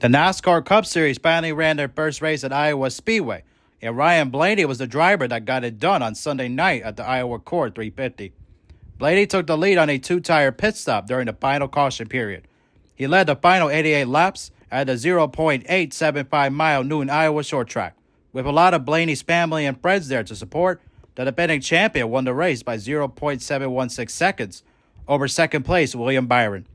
The NASCAR Cup Series finally ran their first race at Iowa Speedway, and Ryan Blaney was the driver that got it done on Sunday night at the Iowa Court 350. Blaney took the lead on a two-tire pit stop during the final caution period. He led the final 88 laps at the 0.875-mile Newton, Iowa short track. With a lot of Blaney's family and friends there to support, the defending champion won the race by 0.716 seconds over second place William Byron.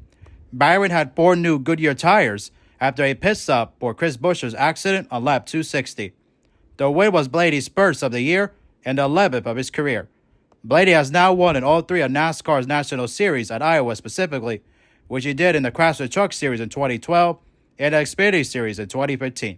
Byron had 4 new Goodyear tires after a pit stop for Chris Buescher's accident on lap 260. The win was Blaney's first of the year and the 11th of his career. Blaney has now won in all 3 of NASCAR's National Series at Iowa specifically, which he did in the Craftsman Truck Series in 2012 and the Xfinity Series in 2015.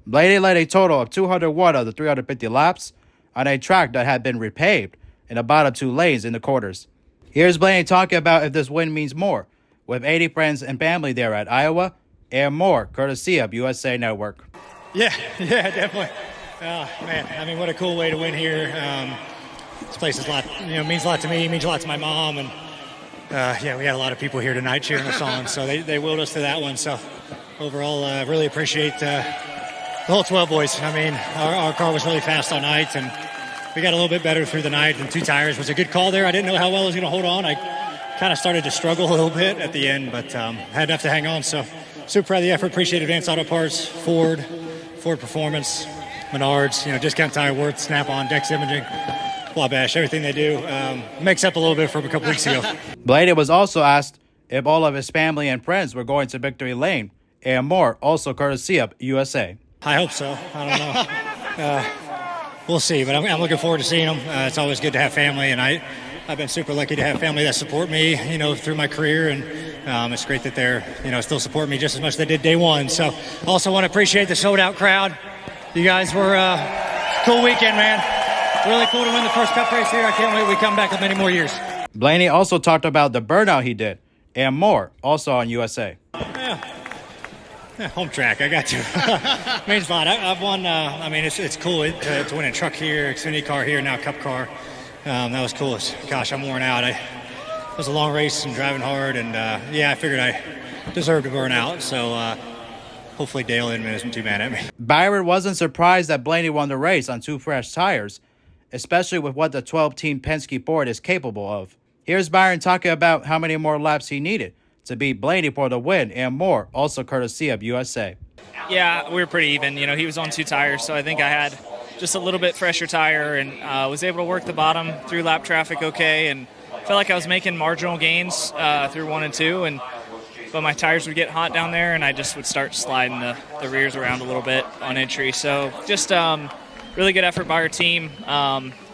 Blaney led a total of 201 of the 350 laps on a track that had been repaved in the bottom 2 lanes in the quarters. Here's Blaney talking about if this win means more, with 80 friends and family there at Iowa, and more, courtesy of USA Network. Yeah, definitely. Oh, man, I mean, what a cool way to win here. This place is a lot, means a lot to me, means a lot to my mom, and we had a lot of people here tonight cheering us on, so they willed us to that one. So overall, really appreciate the whole 12 boys. I mean, our car was really fast all night, and we got a little bit better through the night, and 2 tires was a good call there. I didn't know how well I was going to hold on. I kind of started to struggle a little bit at the end, but had enough to hang on, so super proud of the effort. Appreciate Advanced Auto Parts, Ford Performance, Menards, Discount Tire, Worth, Snap-on, Dex Imaging, Wabash, everything they do makes up a little bit from a couple weeks ago. Blaney was also asked if all of his family and friends were going to Victory Lane, and more, also courtesy of USA. I hope so. I don't know. We'll see, but I'm looking forward to seeing them. It's always good to have family, and I've been super lucky to have family that support me, through my career, and it's great that they're, still support me just as much as they did day one. So also want to appreciate the sold-out crowd. You guys were a cool weekend, man. Really cool to win the first Cup race here. I can't wait we come back with many more years. Blaney also talked about the burnout he did, and more, also on USA. Yeah, home track, I got to. Means a lot. I've won, it's cool to win a truck here, Xfinity car here, now Cup car. That was cool. Gosh, I'm worn out. It was a long race and driving hard, and I figured I deserved to burn out, so hopefully Dale Inman isn't too mad at me. Byron wasn't surprised that Blaney won the race on 2 fresh tires, especially with what the 12-team Penske Ford is capable of. Here's Byron talking about how many more laps he needed to beat Blaney for the win, and more, also courtesy of USA. Yeah, we were pretty even. He was on 2 tires, so I think I had just a little bit fresher tire and was able to work the bottom through lap traffic okay, and felt like I was making marginal gains through 1 and 2, but my tires would get hot down there, and I just would start sliding the rears around a little bit on entry. So just really good effort by our team.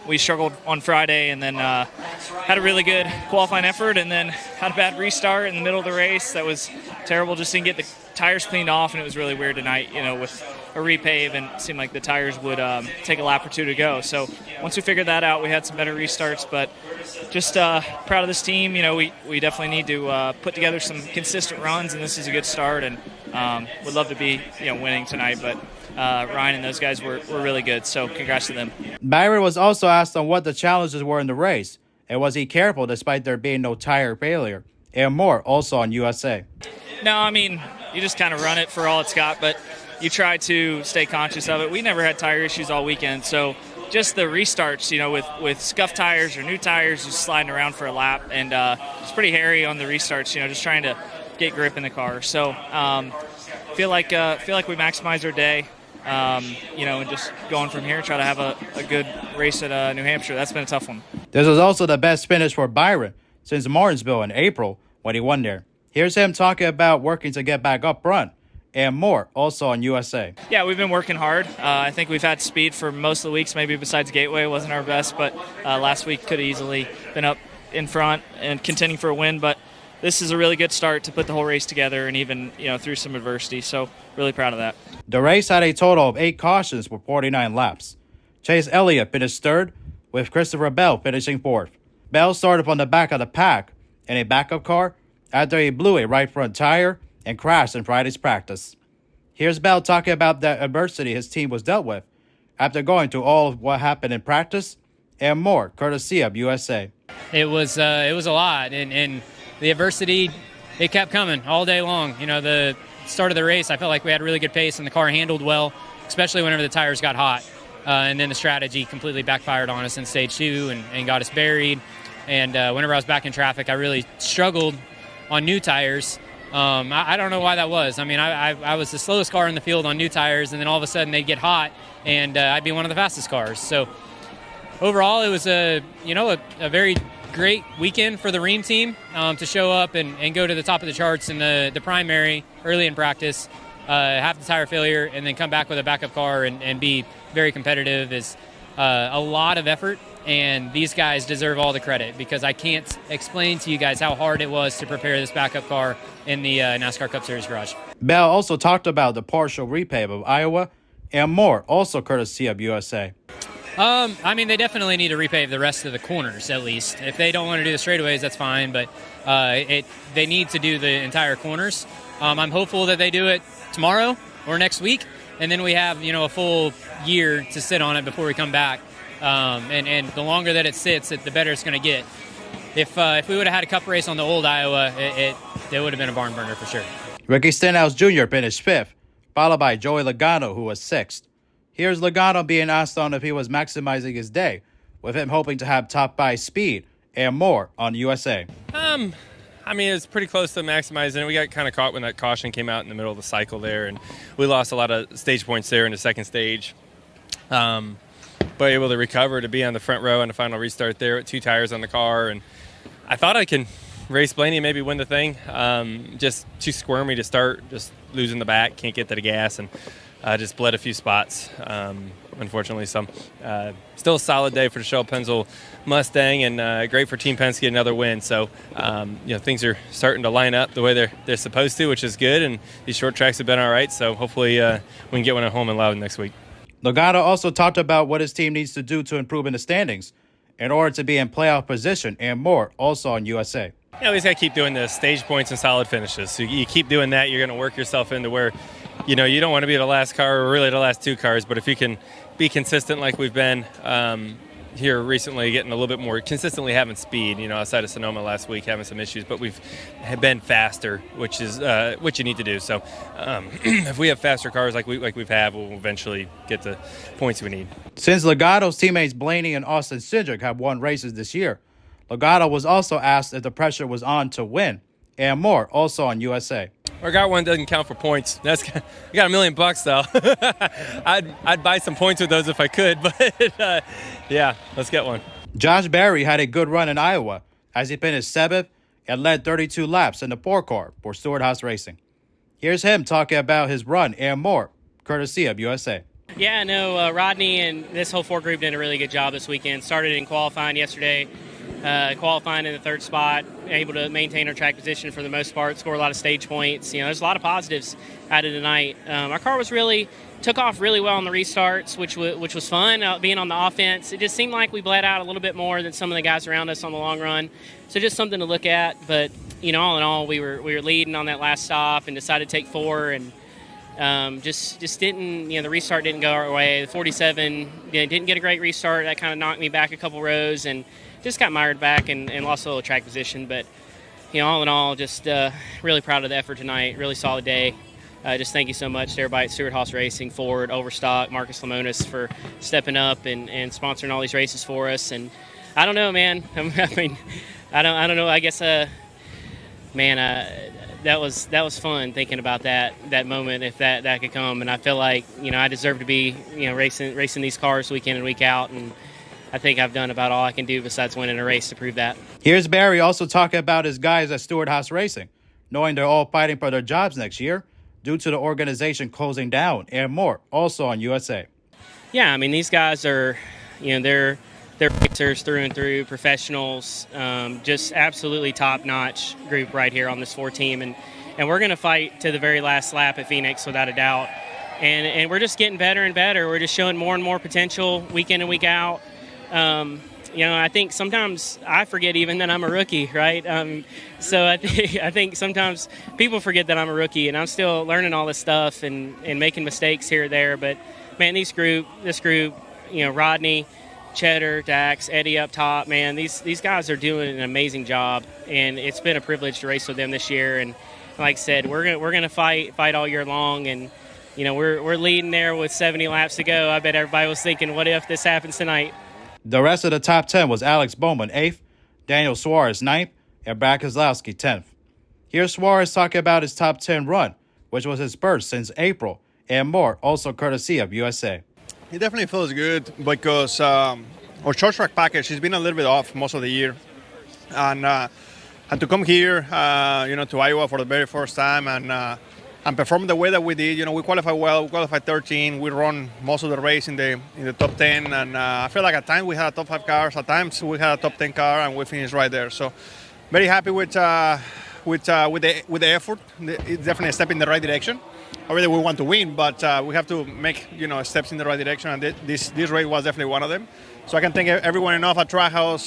We struggled on Friday, and then had a really good qualifying effort, and then had a bad restart in the middle of the race. That was terrible. Just didn't get the tires cleaned off, and it was really weird tonight, with a repave, and it seemed like the tires would take a lap or 2 to go. So once we figured that out, we had some better restarts, but just proud of this team. We definitely need to put together some consistent runs, and this is a good start, and would love to be winning tonight, but Ryan and those guys were really good, so congrats to them. Byron was also asked on what the challenges were in the race, and was he careful despite there being no tire failure, and more, also on USA. No, you just kind of run it for all it's got, but you try to stay conscious of it. We never had tire issues all weekend, so just the restarts, with scuffed tires or new tires, just sliding around for a lap, and it's pretty hairy on the restarts, just trying to get grip in the car. So feel like we maximized our day. And just going from here, try to have a good race at New Hampshire. That's been a tough one. This was also the best finish for Byron since Martinsville in April when he won there. Here's him talking about working to get back up front, and more, also on USA. Yeah, we've been working hard. I think we've had speed for most of the weeks, maybe besides Gateway wasn't our best, but last week could have easily been up in front and contending for a win, but this is a really good start to put the whole race together, and even through some adversity, so really proud of that. The race had a total of 8 cautions for 49 laps. Chase Elliott finished 3rd, with Christopher Bell finishing 4th. Bell started on the back of the pack in a backup car after he blew a right front tire and crashed in Friday's practice. Here's Bell talking about the adversity his team was dealt with after going through all of what happened in practice, and more, courtesy of USA. It was a lot, and the adversity, it kept coming all day long. The start of the race, I felt like we had really good pace and the car handled well, especially whenever the tires got hot. And then the strategy completely backfired on us in stage 2 and got us buried. And whenever I was back in traffic, I really struggled on new tires. I don't know why that was. I mean, I was the slowest car in the field on new tires, and then all of a sudden they'd get hot, and I'd be one of the fastest cars. So overall, it was a very great weekend for the Ream team to show up and go to the top of the charts in the primary early in practice, have the tire failure, and then come back with a backup car and be very competitive is a lot of effort. And these guys deserve all the credit because I can't explain to you guys how hard it was to prepare this backup car in the NASCAR Cup Series garage. Bell also talked about the partial repave of Iowa and more, also courtesy of USA. I mean, they definitely need to repave the rest of the corners, at least. If they don't want to do the straightaways, that's fine, but they need to do the entire corners. I'm hopeful that they do it tomorrow or next week, and then we have, a full year to sit on it before we come back. And the longer that it sits, the better it's going to get. If we would have had a cup race on the old Iowa, it would have been a barn burner for sure. Ricky Stenhouse Jr. finished 5th, followed by Joey Logano, who was 6th. Here's Logano being asked on if he was maximizing his day, with him hoping to have top 5 speed and more on USA. I mean, it was pretty close to maximizing it. We got kind of caught when that caution came out in the middle of the cycle there, and we lost a lot of stage points there in the second stage. But able to recover to be on the front row in the final restart there with 2 tires on the car. And I thought I could race Blaney and maybe win the thing. Just too squirmy to start, just losing the back, can't get to the gas, and just bled a few spots, unfortunately. So still a solid day for the Shell Pennzoil Mustang, and great for Team Penske, another win. So things are starting to line up the way they're supposed to, which is good, and these short tracks have been all right. So hopefully we can get one at home and Loudon next week. Logano also talked about what his team needs to do to improve in the standings in order to be in playoff position and more, also on USA. Yeah, we just got to keep doing the stage points and solid finishes. So you keep doing that, you're going to work yourself into where, you don't want to be the last car or really the last 2 cars, but if you can be consistent like we've been here recently, getting a little bit more consistently having speed, outside of Sonoma last week, having some issues, but we've been faster, which is what you need to do. So if we have faster cars like we've had, we'll eventually get the points we need. Since Logano's teammates Blaney and Austin Cindric have won races this year, Logano was also asked if the pressure was on to win and more, also on USA. Our got one doesn't count for points. I got $1 million though. I'd buy some points with those if I could, but yeah, let's get one. Josh Berry had a good run in Iowa as he finished 7th and led 32 laps in the 4-car for Stewart-Haas Racing. Here's him talking about his run and more, courtesy of USA. Yeah, no, Rodney and this whole 4 group did a really good job this weekend. Started in qualifying yesterday. Qualifying in the 3rd spot, able to maintain our track position for the most part, score a lot of stage points. There's a lot of positives out of tonight. Our car took off really well on the restarts, which was fun, being on the offense. It just seemed like we bled out a little bit more than some of the guys around us on the long run. So just something to look at. But, all in all, we were leading on that last stop and decided to take 4 and just didn't, the restart didn't go our way. The 47 didn't get a great restart. That kind of knocked me back a couple rows and just got mired back and lost a little track position. But, all in all, just really proud of the effort tonight. Really solid day. Just thank you so much to everybody at Stewart-Haas Racing, Ford, Overstock, Marcus Lemonis for stepping up and sponsoring all these races for us. And I don't know, man. I mean, I don't know. I guess, that was fun thinking about that moment, if that could come. And I feel like, I deserve to be, racing these cars week in and week out. And I think I've done about all I can do besides winning a race to prove that. Here's Barry also talking about his guys at Stewart-Haas Racing, knowing they're all fighting for their jobs next year due to the organization closing down and more, also on USA. Yeah, I mean, these guys are, they're racers through and through, professionals, just absolutely top-notch group right here on this 4 team. And we're going to fight to the very last lap at Phoenix without a doubt. And we're just getting better and better. We're just showing more and more potential week in and week out. I think sometimes I forget even that I'm a rookie, right? So I think sometimes people forget that I'm a rookie, and I'm still learning all this stuff and making mistakes here or there. But, man, this group, Rodney, Cheddar, Dax, Eddie up top, man, these guys are doing an amazing job, and it's been a privilege to race with them this year. And like I said, we're gonna fight all year long, and we're leading there with 70 laps to go. I bet everybody was thinking, what if this happens tonight? The rest of the top 10 was Alex Bowman 8th, Daniel Suarez 9th, and Brad Keselowski 10th. Here's Suarez talking about his top 10 run, which was his first since April, and more, also courtesy of USA. It definitely feels good because our short track package has been a little bit off most of the year, and to come here, to Iowa for the very first time and perform the way that we did. We qualified well. We qualified 13. We run most of the race in the top 10, and I feel like at times we had a top 5 cars. At times we had a top 10 car, and we finished right there. So very happy with the effort. It's definitely a step in the right direction. Obviously, we want to win, but we have to make steps in the right direction, and this race was definitely one of them. So I can thank everyone enough at Trackhouse,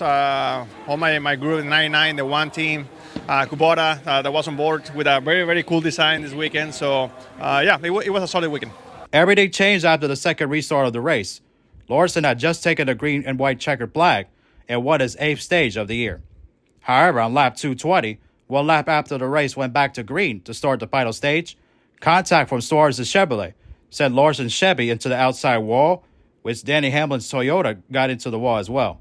all my group, 99, the one team, Kubota that was on board with a very, very cool design this weekend. So it was a solid weekend. Everything changed after the second restart of the race. Larson had just taken the green and white checkered flag and won his 8th stage of the year. However, on lap 220, 1 lap after the race went back to green to start the final stage, contact from Suarez's Chevrolet sent Larson's Chevy into the outside wall, which Danny Hamlin's Toyota got into the wall as well.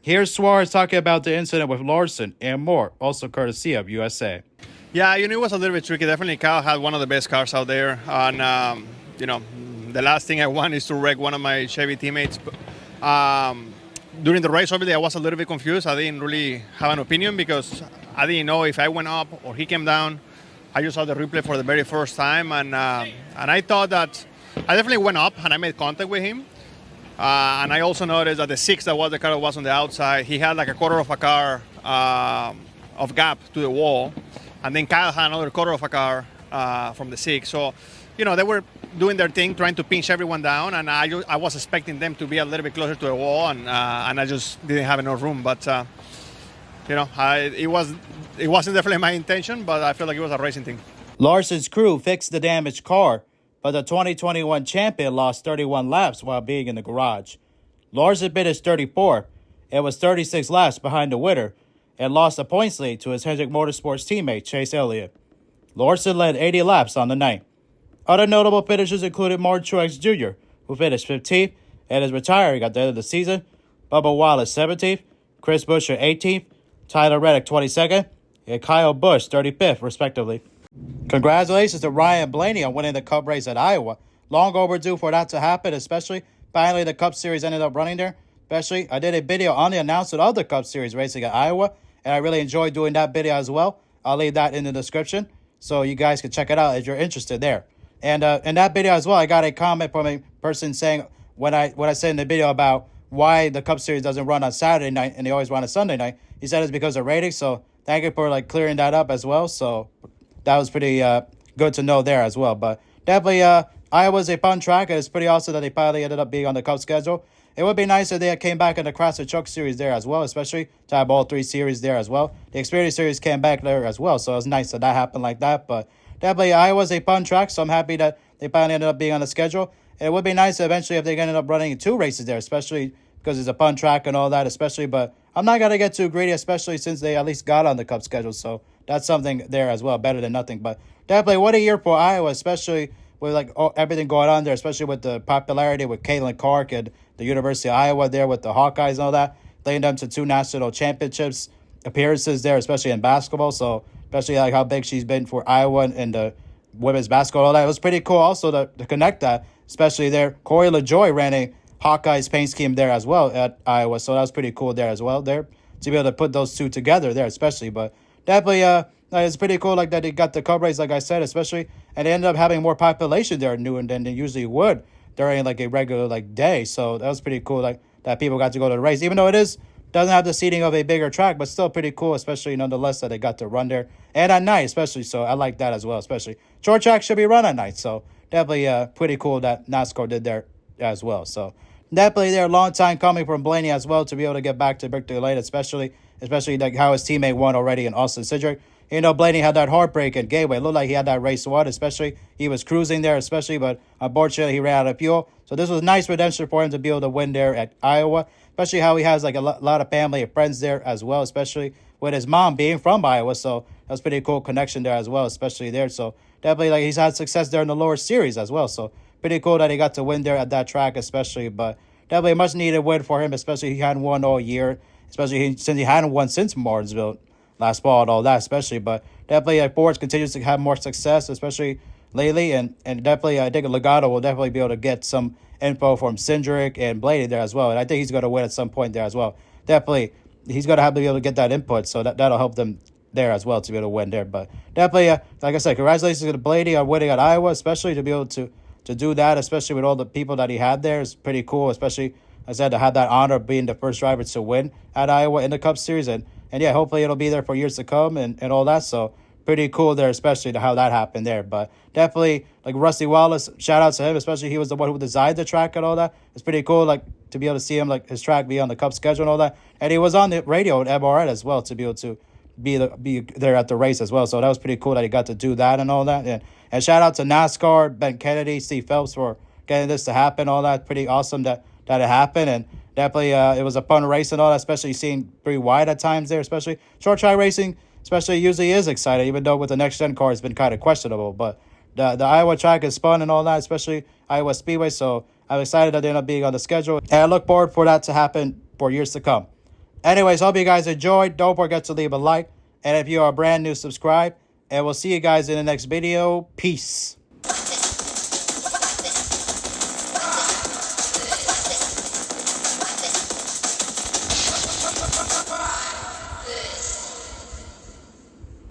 Here's Suarez talking about the incident with Larson and more, also courtesy of USA. Yeah, it was a little bit tricky. Definitely Kyle had one of the best cars out there, and the last thing I want is to wreck one of my Chevy teammates. During the race, obviously, I was a little bit confused. I didn't really have an opinion because I didn't know if I went up or he came down. I just saw the replay for the very first time, and I thought that I definitely went up and I made contact with him. And I also noticed that the 6 that was the car that was on the outside, he had like a quarter of a car of gap to the wall, and then Kyle had another quarter of a car from the 6. So, they were doing their thing, trying to pinch everyone down, and I was expecting them to be a little bit closer to the wall, and I just didn't have enough room. But it wasn't definitely my intention, but I feel like it was a racing thing. Larson's crew fixed the damaged car, but the 2021 champion lost 31 laps while being in the garage. Larson finished 34 and was 36 laps behind the winner and lost a points lead to his Hendrick Motorsports teammate Chase Elliott. Larson led 80 laps on the night. Other notable finishers included Mark Truex Jr., who finished 15th and is retiring at the end of the season, Bubba Wallace 17th, Chris Buescher 18th, Tyler Reddick 22nd, and Kyle Busch 35th, respectively. Congratulations to Ryan Blaney on winning the Cup race at Iowa. Long overdue for that to happen, especially. Finally, the Cup Series ended up running there. Especially, I did a video on the announcement of the Cup Series racing at Iowa, and I really enjoyed doing that video as well. I'll leave that in the description, so you guys can check it out if you're interested there. And in that video as well, I got a comment from a person saying when I said in the video about why the Cup Series doesn't run on Saturday night and they always run on Sunday night. He said it's because of ratings, so thank you for clearing that up as well. So that was pretty good to know there as well. But definitely, Iowa's a fun track, and it's pretty awesome that they finally ended up being on the Cup schedule. It would be nice if they came back in the Craftsman Truck Series there as well, especially to have all 3 series there as well. The Xfinity Series came back there as well, so it was nice that happened like that. But definitely, Iowa's a fun track, so I'm happy that they finally ended up being on the schedule. It would be nice eventually if they ended up running 2 races there, especially because it's a fun track and all that, especially. But I'm not going to get too greedy, especially since they at least got on the Cup schedule. So that's something there as well, better than nothing. But definitely, what a year for Iowa, especially with everything going on there, especially with the popularity with Caitlin Clark and the University of Iowa there with the Hawkeyes and all that, leading them to 2 national championships appearances there, especially in basketball. So especially how big she's been for Iowa and the women's basketball, all that. It was pretty cool also to connect that, especially there. Corey LaJoy ran a Hawkeyes paint scheme there as well at Iowa, so that was pretty cool there as well there to be able to put those 2 together there, especially. But definitely, it's pretty cool that they got the Cup race, like I said, especially, and they ended up having more population there in Newton than they usually would during a regular day. So that was pretty cool that people got to go to the race, even though it doesn't have the seating of a bigger track, but still pretty cool, especially nonetheless that they got to run there and at night, especially. So I like that as well, especially short track should be run at night. So definitely pretty cool that NASCAR did there as well. So definitely they're a long time coming from Blaney as well to be able to get back to victory lane, especially how his teammate won already in Austin Cindric. Blaney had that heartbreak at Gateway. It looked like he had that race won, especially. He was cruising there, especially, but unfortunately he ran out of fuel. So this was nice redemption for him to be able to win there at Iowa, especially how he has a lot of family and friends there as well, especially with his mom being from Iowa. So that's pretty cool connection there as well, especially there. So definitely, like, he's had success there in the lower series as well. So pretty cool that he got to win there at that track, especially. But definitely a much needed win for him, especially he hadn't won all year, especially since he hadn't won since Martinsville last fall and all that, especially. But definitely, Ford continues to have more success, especially lately, and definitely I think Legato will definitely be able to get some info from Cindric and Blaney there as well, and I think he's going to win at some point there as well. Definitely, he's going to have to be able to get that input, so that'll help them there as well to be able to win there. But definitely, like I said, congratulations to Blaney on winning at Iowa, especially to be able to do that, especially with all the people that he had there. Is pretty cool, especially, as I said, to have that honor of being the first driver to win at Iowa in the Cup Series, and yeah, hopefully it'll be there for years to come and all that. So pretty cool there, especially to how that happened there. But definitely, like Rusty Wallace, shout out to him, especially he was the one who designed the track and all that. It's pretty cool, like, to be able to see him, like, his track be on the Cup schedule and all that. And he was on the radio at MRN as well to be able to be there at the race as well. So that was pretty cool that he got to do that and all that. And shout out to NASCAR, Ben Kennedy, Steve Phelps for getting this to happen, all that. Pretty awesome that it happened. And definitely it was a fun race and all that, especially seeing pretty wide at times there, especially short track racing. Especially usually is exciting, even though with the next gen car it's been kind of questionable. But the Iowa track is fun and all that, especially Iowa Speedway. So I'm excited that they end up being on the schedule, and I look forward for that to happen for years to come. Anyways, hope you guys enjoyed. Don't forget to leave a like, and if you are brand new, subscribe. And we'll see you guys in the next video. Peace.